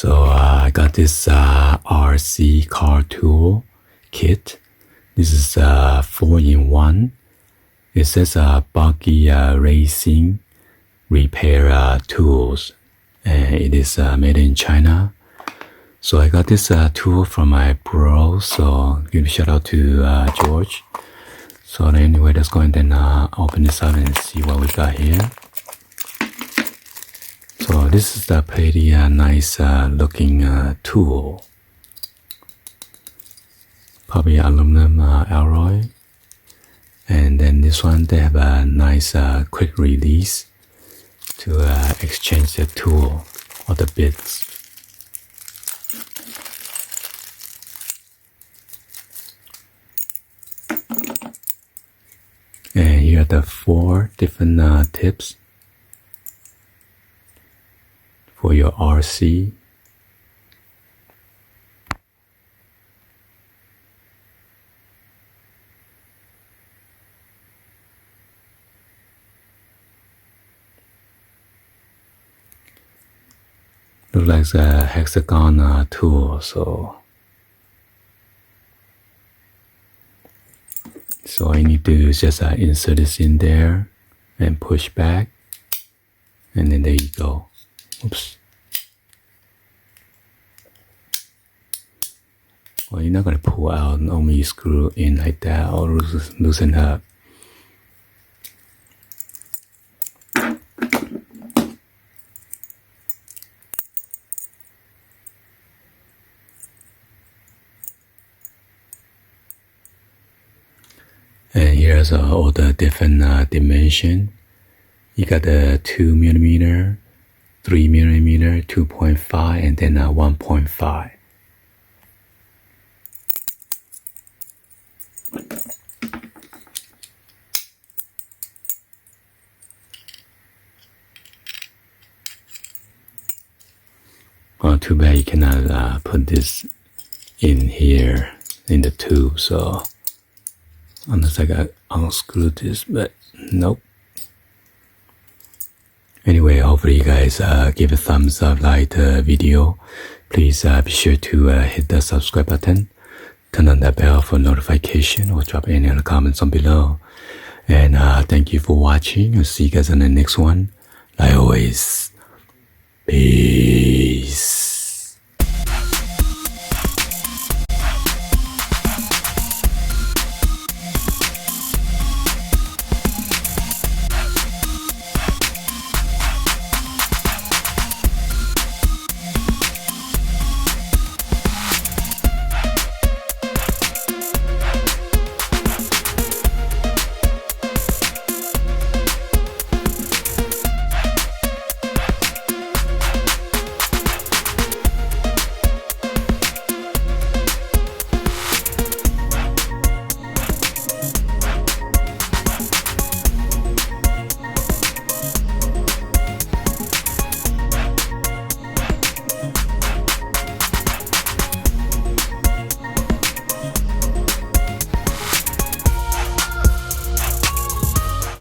So I got this RC car tool kit. This is 4-in-1. It says Buggy racing repair tools, and it is made in China. So I got this tool from my bro, so give a shout out to George. So anyway, let's go and then open this up and see what we got here. So this is a pretty nice looking tool. Probably aluminum alloy. And then this one, they have a nice quick release to exchange the tool or the bits. And here are the 4 different tips for your RC. Looks like a hexagon tool, so all you need to do is just insert this in there and push back, and then there you go. Oops. Well, you're not going to pull out, only screw in like that or loosen up. And here's all the different dimension. You got the 2mm, 3mm, 2.5, and then 1.5. Well, too bad you cannot put this in here in the tube, so unless I got unscrew this, but nope. Anyway, hopefully you guys give a thumbs up, like the video. Please be sure to hit the subscribe button, turn on that bell for notification, or drop any other comments on below. And thank you for watching. I'll see you guys on the next one. Like always, peace.